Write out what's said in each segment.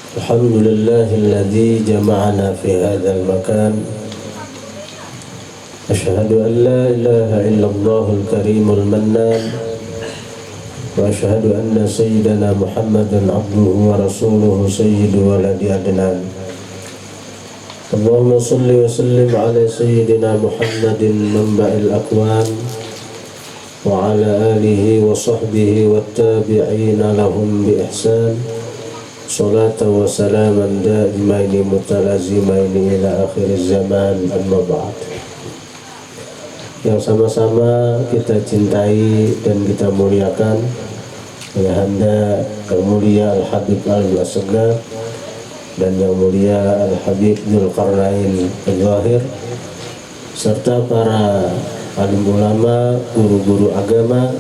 الحمد لله الذي جمعنا في هذا المكان. أشهد أن لا إله إلا الله الكريم المنان، وأشهد أن سيدنا محمدا عبده ورسوله سيد ولد عدنان. اللهم صل وسلم على سيدنا محمد منبع الأكوان وعلى آله وصحبه والتابعين لهم بإحسان صلاة وسلاما دائمين متلازمين إلى آخر الزمان. أما بعد. Yang sama-sama kita cintai dan kita muliakan Ayahanda Yang Mulia Al-Habib Al-Asghar dan Yang Mulia Al-Habib Dzulqarnain Al-Zahir, serta para alim ulama, guru-guru agama,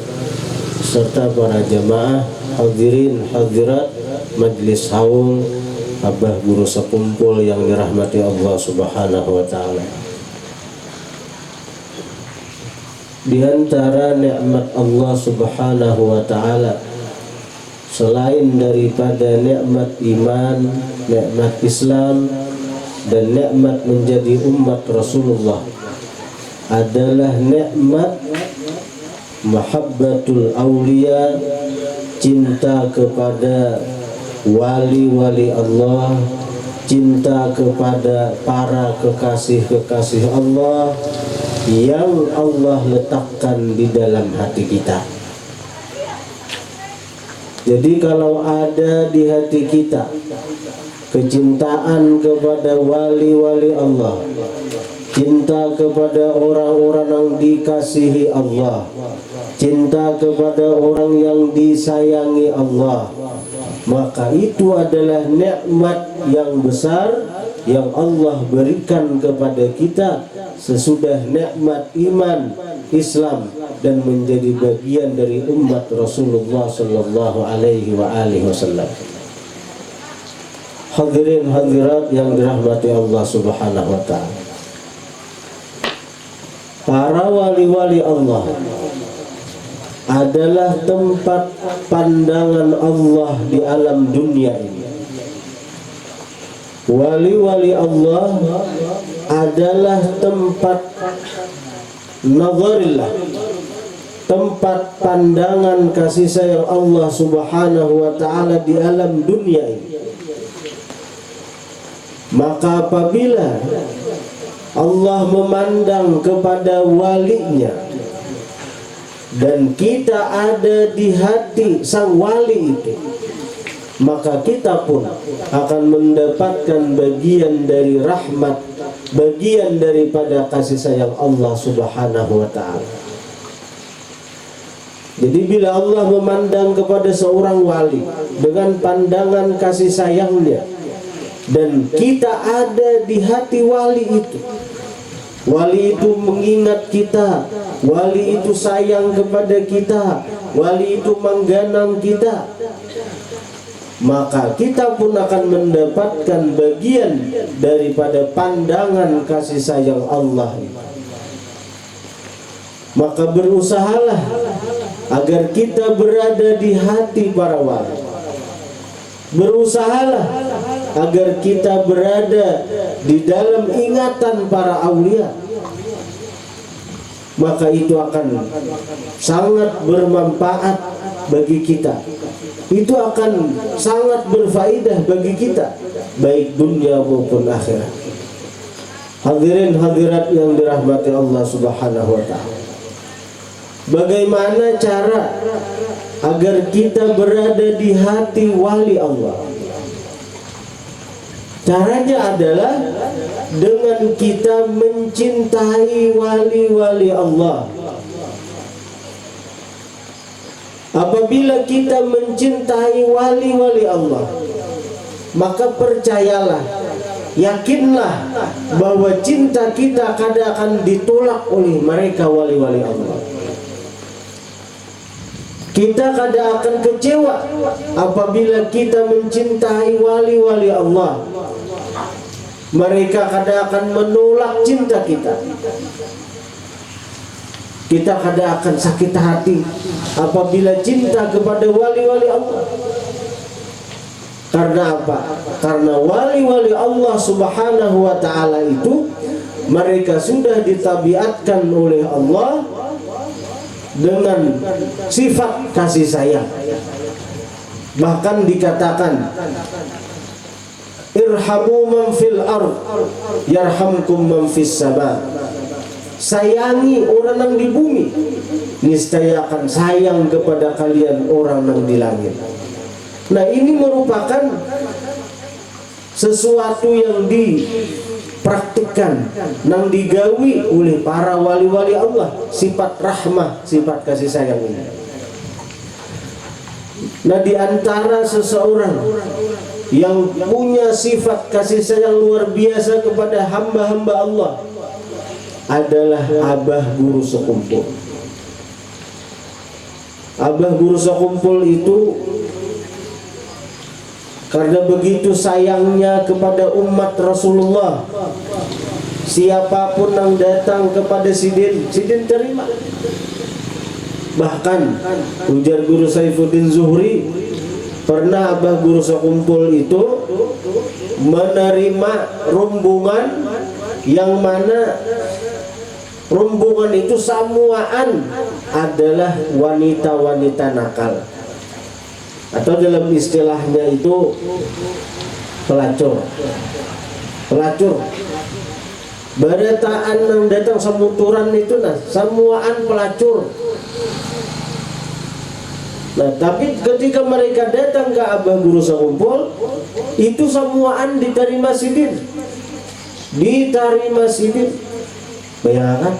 serta para jamaah hadirin hadirat Majlis Haung Abah Guru Sekumpul yang dirahmati Allah Subhanahu wa Ta'ala. Di antara nikmat Allah Subhanahu wa Ta'ala, selain daripada nikmat iman, nikmat Islam, dan nikmat menjadi umat Rasulullah, adalah nikmat mahabbatul awliya, cinta kepada wali-wali Allah, cinta kepada para kekasih-kekasih Allah yang Allah letakkan di dalam hati kita. Jadi kalau ada di hati kita kecintaan kepada wali-wali Allah, cinta kepada orang-orang yang dikasihi Allah, cinta kepada orang yang disayangi Allah, maka itu adalah nikmat yang besar yang Allah berikan kepada kita sesudah nikmat iman, Islam, dan menjadi bagian dari umat Rasulullah sallallahu alaihi wasallam. Hadirin hadirat yang dirahmati Allah Subhanahu wa Ta'ala, para wali-wali Allah adalah tempat pandangan Allah di alam dunia ini. Wali-wali Allah adalah tempat nazarillah, tempat pandangan kasih sayang Allah Subhanahu wa Ta'ala di alam dunia ini. Maka apabila Allah memandang kepada walinya dan kita ada di hati sang wali itu, maka kita pun akan mendapatkan bagian dari rahmat, bagian daripada kasih sayang Allah Subhanahu wa Ta'ala. Jadi bila Allah memandang kepada seorang wali dengan pandangan kasih sayangnya, dan kita ada di hati wali itu, wali itu mengingat kita, wali itu sayang kepada kita, wali itu mengganang kita, maka kita pun akan mendapatkan bagian daripada pandangan kasih sayang Allah. Maka berusahalah agar kita berada di hati para wali. Berusahalah agar kita berada di dalam ingatan para aulia. Maka itu akan sangat bermanfaat bagi kita. Itu akan sangat berfaedah bagi kita, baik dunia maupun akhirat. Hadirin hadirat yang dirahmati Allah Subhanahu wa Ta'ala, bagaimana cara agar kita berada di hati wali Allah? Caranya adalah dengan kita mencintai wali-wali Allah. Apabila kita mencintai wali-wali Allah, maka percayalah, yakinlah bahwa cinta kita kadang akan ditolak oleh mereka wali-wali Allah. Kita kadang akan kecewa apabila kita mencintai wali-wali Allah. Mereka kadang akan menolak cinta kita. Kita kadang akan sakit hati apabila cinta kepada wali-wali Allah. Karena apa? Karena wali-wali Allah Subhanahu wa ta'ala itu mereka sudah ditabiatkan oleh Allah dengan sifat kasih sayang. Bahkan dikatakan, irhamu man fil ard yarhamkum man fis sama. Sayangi orang yang di bumi, niscaya akan sayang kepada kalian orang yang di langit. Nah, ini merupakan sesuatu yang dipraktikkan, yang digawi oleh para wali-wali Allah, sifat rahmah, sifat kasih sayang ini. Nah, di antara seseorang yang punya sifat kasih sayang luar biasa kepada hamba-hamba Allah adalah Abah Guru Sekumpul. Abah Guru Sekumpul itu karena begitu sayangnya kepada umat Rasulullah, siapapun yang datang kepada Sidin terima. Bahkan ujar Guru Saifuddin Zuhri, pernah Abah Guru Sekumpul itu menerima rombongan yang mana rombongan itu samuaan adalah wanita-wanita nakal, atau dalam istilahnya itu pelacur. Barataan yang datang samuturan itu samuaan pelacur. Nah, tapi ketika mereka datang ke Abah Guru Sekumpul, itu samuaan diterima Sidin. Bayangkan.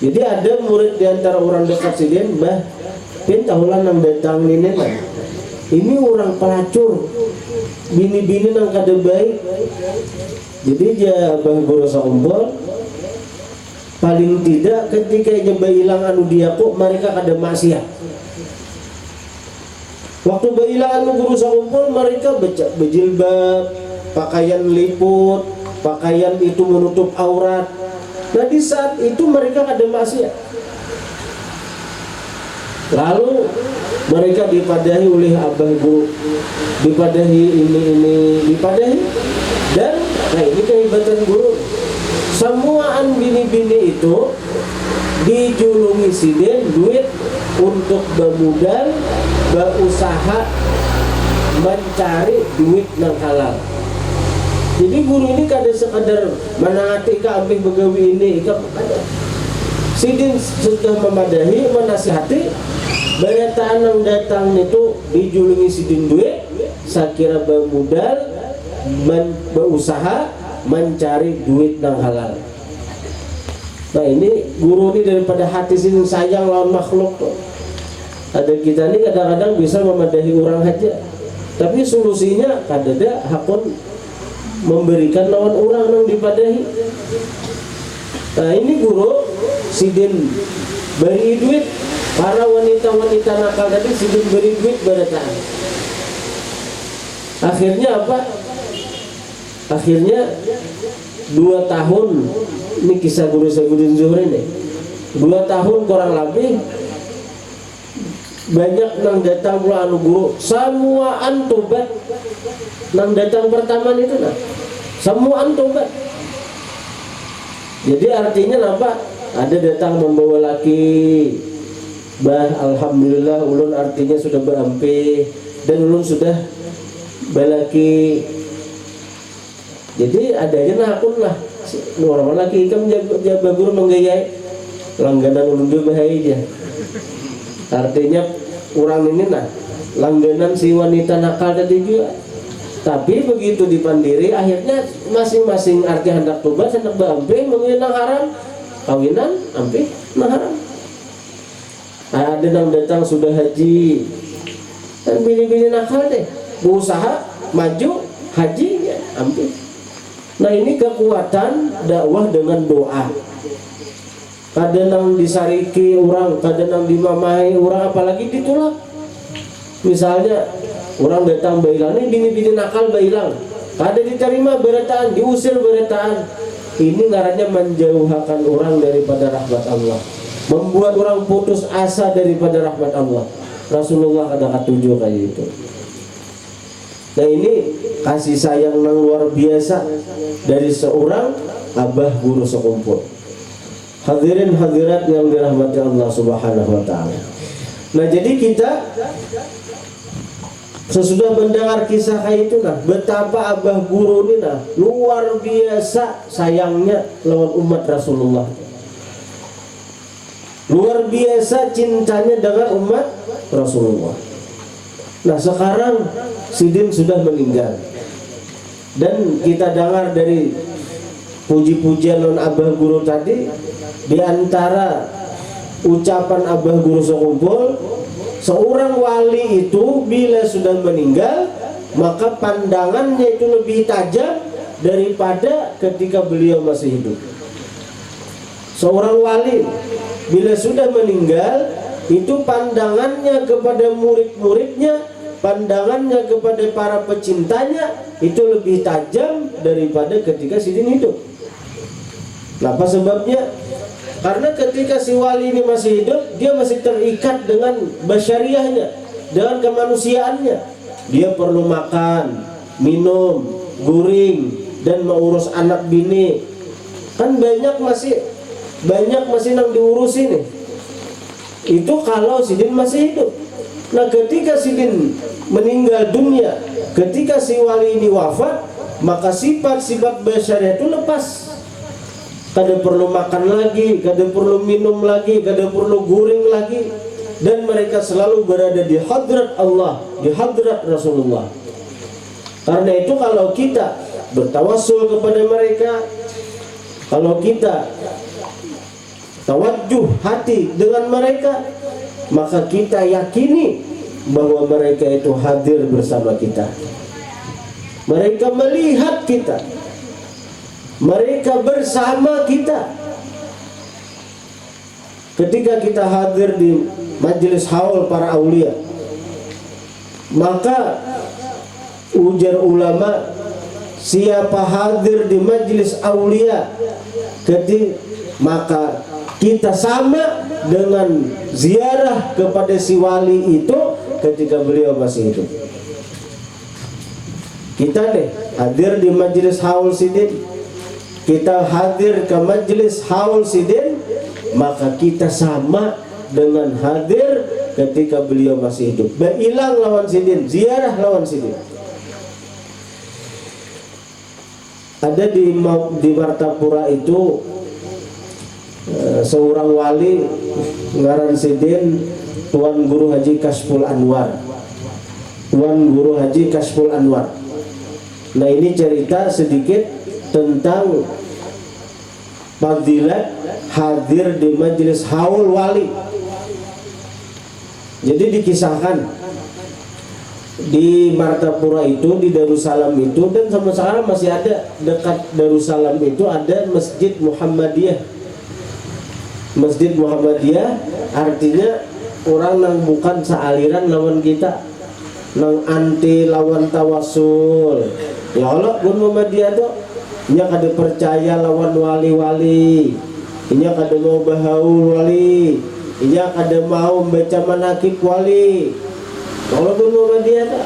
Jadi ada murid di antara orang dekat Sidin, Bah, tahulah nang datang ini lah. Ini orang pelacur, bini-bini nang kada baik. Jadi dia Abah Guru Sekumpul, paling tidak ketika nyoba hilang anu dia kok mereka kada maksiat. Waktu hilang anu Guru Sekumpul, mereka berjilbab, pakaian liput, pakaian itu menutup aurat. Nah, di saat itu mereka kada maksiat. Lalu mereka dipadahi oleh Abah Guru, dipadahi dan nah ini kehebatan guru. Semuaan bini-bini itu dijulungi Sidin duit untuk bermodal, berusaha mencari duit yang halal. Jadi guru ini kada sekadar menangati ke amping begawi ini, Sidin sudah memadahi, menasihati. Barataan yang datang itu dijulungi Sidin duit, saya kira bermodal, berusaha mencari duit yang halal. Nah, ini guru ini daripada hati Sidin sayang lawan makhluk. Ada kita ini kadang-kadang bisa memadahi orang aja, tapi solusinya kadang-kadang hakun memberikan lawan orang yang dipadahi. Nah, ini guru Sidin beri duit para wanita-wanita nakal tadi, Sidin beri duit barataan. Akhirnya apa? Akhirnya 2 tahun, ini kisah Guru Saifuddin Zuhri nih, 2 tahun kurang lebih banyak nang datang pula anu guru, semuaan tobat. Nang datang pertama itu semuaan tobat. Jadi artinya apa? Ada datang membawa laki, bah alhamdulillah ulun artinya sudah berampe dan ulun sudah balaki. Jadi adanya akun lah orang laki ikam jaga guru menggayai langganan ulun dia bahaya. Artinya orang ini langganan si wanita nakal tadi juga. Tapi begitu dipandiri, akhirnya masing-masing arti hendak tobat, hendak berampe, mengenang haram, kawinan, ampe, nah haram. Ada yang datang sudah haji, dan bini-bini nakal deh, berusaha maju haji, ya, ampe. Nah, ini kekuatan dakwah dengan doa. Kadang yang disariki orang, kadang yang dimamai orang, apalagi ditolak. Misalnya orang datang bailang, ini bini-bini nakal bailang, kada diterima berataan, diusir berataan. Ini ngarannya menjauhkan orang daripada rahmat Allah, membuat orang putus asa daripada rahmat Allah. Rasulullah kada katuju kayak itu. Nah ini kasih sayang yang luar biasa dari seorang abah guru sekumpul. Hadirin hadirat yang dirahmati Allah Subhanahu wa taala. Nah, jadi kita sesudah mendengar kisah kayak itu nah, betapa abah guru ini nah luar biasa sayangnya lawan umat Rasulullah. Luar biasa cintanya dengan umat Rasulullah. Nah, sekarang Sidin sudah meninggal. Dan kita dengar dari puji-pujian non abah guru tadi, di antara ucapan abah guru sekumpul, seorang wali itu bila sudah meninggal maka pandangannya itu lebih tajam daripada ketika beliau masih hidup. Seorang wali bila sudah meninggal itu pandangannya kepada murid-muridnya, pandangannya kepada para pecintanya itu lebih tajam daripada ketika Sidin hidup. Apa sebabnya? Karena ketika si wali ini masih hidup, dia masih terikat dengan basyariahnya, dengan kemanusiaannya. Dia perlu makan, minum, guring, dan mengurus anak bini. Kan banyak masih yang diurusin nih. Itu kalau Sidin masih hidup. Nah, ketika Sidin meninggal dunia, ketika si wali ini wafat, maka sifat-sifat basyariah itu lepas. Kada perlu makan lagi, kada perlu minum lagi, kada perlu guring lagi, dan mereka selalu berada di hadrat Allah, di hadrat Rasulullah. Karena itu kalau kita bertawassul kepada mereka, kalau kita tawajjuh hati dengan mereka, maka kita yakini bahwa mereka itu hadir bersama kita. Mereka melihat kita, mereka bersama kita. Ketika kita hadir di majelis haul para aulia, maka ujar ulama, siapa hadir di majelis aulia maka kita sama dengan ziarah kepada si wali itu ketika beliau masih hidup. Kita deh hadir di majelis haul Sidin, kita hadir ke majelis haul Sidin, maka kita sama dengan hadir ketika beliau masih hidup. Bailang lawan Sidin, ziarah lawan Sidin. Ada di Martapura itu seorang wali ngaran Sidin, Tuan Guru Haji Kashful Anwar. Tuan Guru Haji Kashful Anwar. Nah, ini cerita sedikit tentang fadilat hadir di majelis haul wali. Jadi dikisahkan di Martapura itu, di Darussalam itu, dan sampai sekarang masih ada dekat Darussalam itu ada Masjid Muhammadiyah. Masjid Muhammadiyah artinya orang yang bukan sealiran lawan kita, nang anti lawan tawasul. Ya Allah, gun Muhammadiyah tuh nya kada percaya lawan wali-wali, nya kada mau bahaul wali, nya kada mau baca manakib wali. Kalau gun Muhammadiyah tuh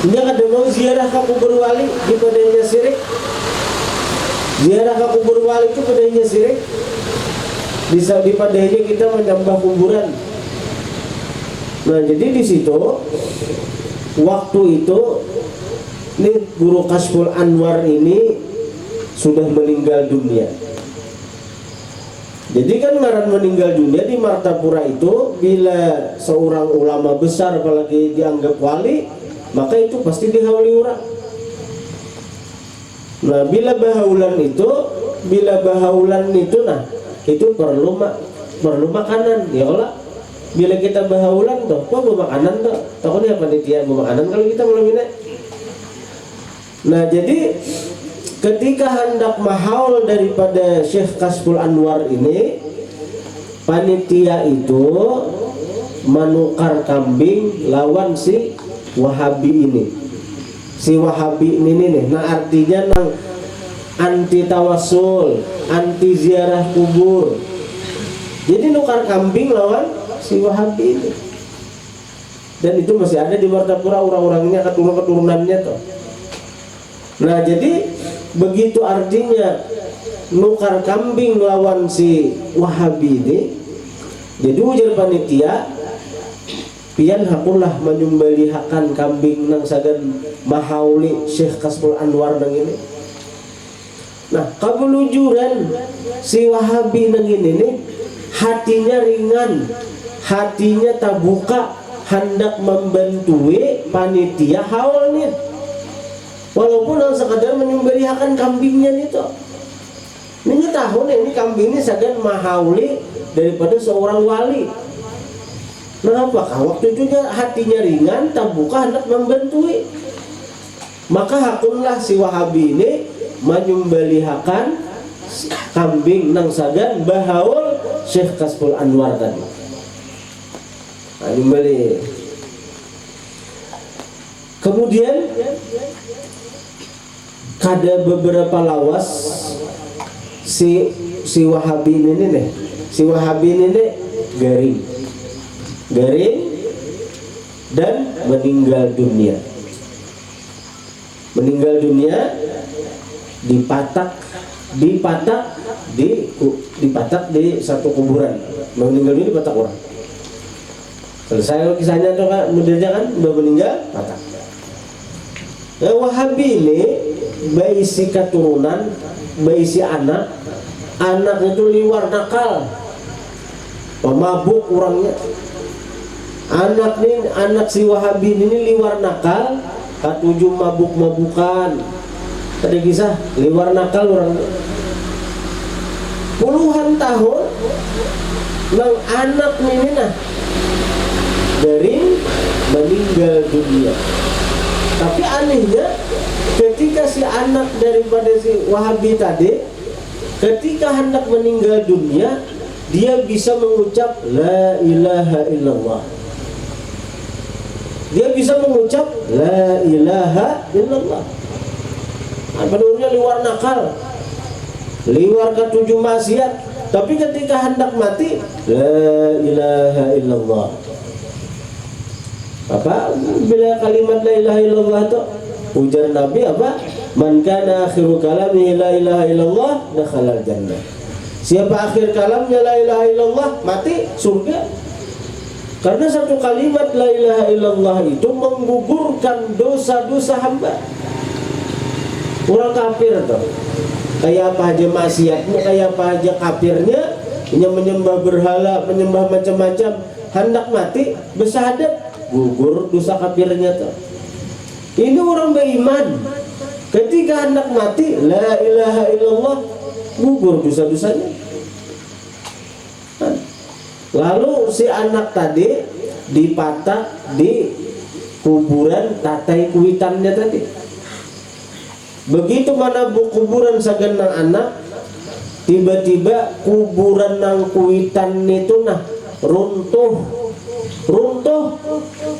nya kada mau ziarah ke kubur wali di padanya syirik. Ziarah ke kubur wali itu padanya syirik. Bisa di padanya kita menyembah kuburan. Nah, jadi di situ waktu itu ini Guru Kashful Anwar ini sudah meninggal dunia. Jadi kan ngaran meninggal dunia di Martapura itu, bila seorang ulama besar apalagi dianggap wali, maka itu pasti dihauli orang. Nah, bila bahaulan itu nah itu perlu makanan. Ya Allah, bila kita bahaulan tuh kok mau makanan tuh, takutnya panitia mau makanan kalau kita belum ini. Nah, jadi ketika hendak mahaul daripada Syekh Kashful Anwar ini, panitia itu menukar kambing lawan si Wahabi ini. Si Wahabi ini nih, nah artinya nang anti tawasul, anti ziarah kubur. Jadi nukar kambing lawan si Wahabi ini. dan itu masih ada di Martapura orang-orangnya, keturunannya tuh. Nah jadi begitu artinya nukar kambing lawan si Wahabi ini. Jadi ujar panitia pian hakulah menyembelihakan kambing nang sagan mahauli Syekh Kasbul Anwar nang ini. Nah kabulujuran si Wahabi nang ini nih hatinya ringan, hatinya terbuka, hendak membantui panitia haul nih, walaupun nang sekadar menyembelihakan kambingnya itu. Ini tahun ini kambing ini sagan mahauli daripada seorang wali. Kenapa? Waktu itu hatinya ringan, terbuka, hendak membantui. Maka hakunlah si Wahabi ini menyembelihakan kambing nang sagan bahaul Syekh Kasbul Anwar tadi. Nah, nyembeli. Kemudian ada beberapa lawas si Wahabi ini nih. Si Wahabi ini nih garing dan meninggal dunia dipatak di satu kuburan. Meninggal dunia dipatak orang. Selesai kisahnya tuh kan, modelnya kan udah meninggal patak. Nah, Wahabi ini berisi keturunan, berisi anak itu liwar nakal, pemabuk orangnya. Anak si Wahabi ini liwar nakal, katujuh mabuk-mabukan. Tadi kisah liwar nakal orangnya. Puluhan tahun nang anak ini nah dari meninggal dunia. Tapi anehnya ketika si anak daripada si Wahabi tadi, ketika hendak meninggal dunia, dia bisa mengucap la ilaha illallah. Dia bisa mengucap la ilaha illallah. Menurutnya liwar nakal, liwar ketujuh maksiat, tapi ketika hendak mati la ilaha illallah. Apa bila kalimat la ilaha illallah itu ujar Nabi apa? Man kana akhiru kalamihi la ilaha illallah dakhala jannah. Siapa akhir kalamnya la ilaha illallah mati surga. Karena satu kalimat la ilaha illallah itu menggugurkan dosa-dosa hamba. Orang kafir tuh kayak apa aja maksiatnya, kayak apa aja kafirnya, yang menyembah berhala, menyembah macam-macam, hendak mati bersahadat, gugur dosa kafirnya tuh. Ini orang beriman, ketika hendak mati la ilaha illallah, gugur dosa-dosanya. Lalu si anak tadi dipatak di kuburan tatai kuitannya tadi. Begitu mana kuburan sagan nang anak, tiba-tiba kuburan nang kuitan itu nah runtuh.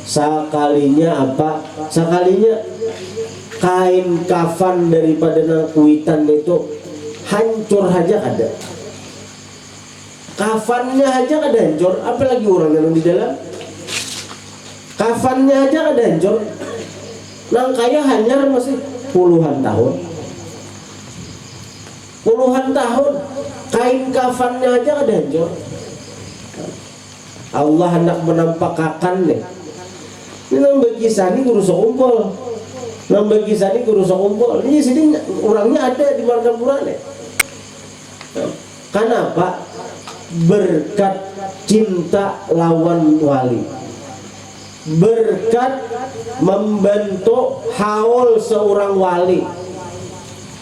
Sekalinya apa? Sekalinya kain kafan daripada nang kuitan itu hancur aja ada. Kafannya aja ada hancur, apalagi orang yang di dalam. Kafannya aja ada hancur. Nang kaya hanyar masih puluhan tahun. Kain kafannya aja ada hancur. Allah hendak menampakkan nih. Ini nambah kisah ini guru sekumpul. Ini sini orangnya ada di Martapura nih. Kenapa? Berkat cinta lawan wali, berkat membantu haul seorang wali,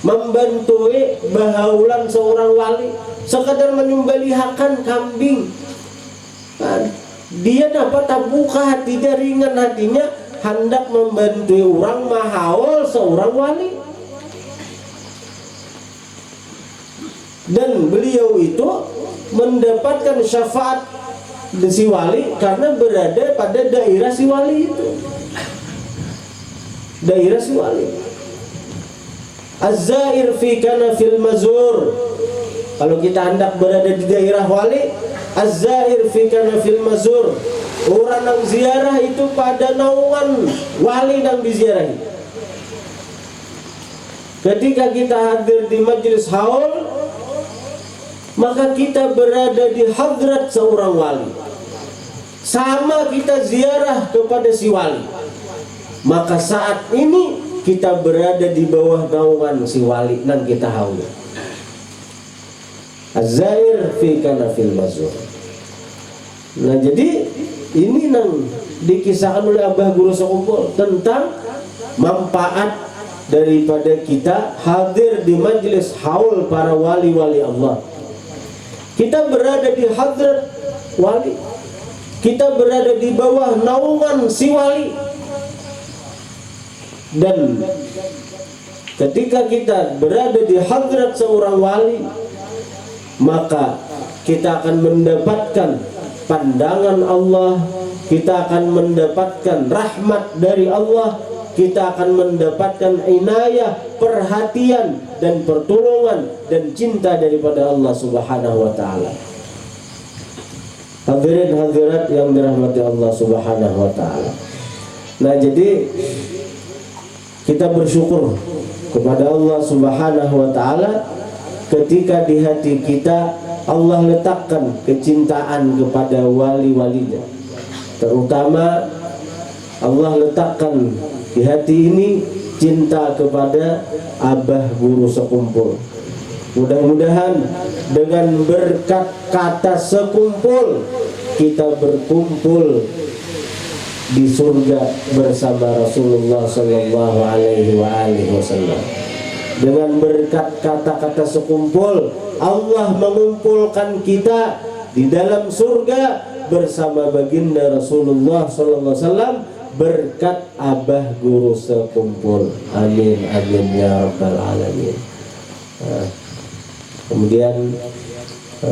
membantui bahaulan seorang wali, sekadar menyembelihakan kambing. Dia dapat terbuka hatinya, ringan hatinya, hendak membantu orang mahaul seorang wali. Dan beliau itu mendapatkan syafaat si wali karena berada pada daerah si wali itu. Daerah si wali. Az-zair fi kanafil mazur. Kalau kita hendak berada di daerah wali, az-zair fi kanafil mazur. orang yang ziarah itu pada naungan wali yang diziarahi. Ketika kita hadir di majelis haul, maka kita berada di hadrat seorang wali. Sama kita ziarah kepada si wali, maka saat ini kita berada di bawah naungan si wali dan kita haul. Az-zair fi kanafil mazur. Nah, jadi ini yang dikisahkan oleh Abah Guru Sekumpul tentang manfaat daripada kita hadir di majelis haul para wali-wali Allah. Kita berada di hadrat wali, kita berada di bawah naungan si wali. Dan ketika kita berada di hadrat seorang wali, maka kita akan mendapatkan pandangan Allah, kita akan mendapatkan rahmat dari Allah, kita akan mendapatkan inayah, perhatian dan pertolongan dan cinta daripada Allah Subhanahu wa taala. Hadirin hadirat yang dirahmati Allah Subhanahu wa taala. Nah, jadi kita bersyukur kepada Allah Subhanahu wa taala ketika di hati kita Allah letakkan kecintaan kepada wali-walinya. Terutama Allah letakkan di hati ini cinta kepada Abah Guru Sekumpul. Mudah-mudahan dengan berkat kata sekumpul kita berkumpul di surga bersama Rasulullah Sallallahu Alaihi Wasallam. Dengan berkat kata-kata sekumpul, Allah mengumpulkan kita di dalam surga bersama baginda Rasulullah Sallallahu Alaihi Wasallam berkat Abah Guru Sekumpul. Amin amin ya rabbal alamin. Kemudian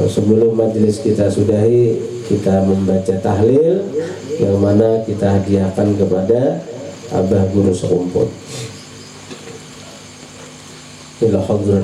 sebelum majelis kita sudahi, kita membaca tahlil yang mana kita hadiahkan kepada Abah Guru Sekumpul. Ila hadrati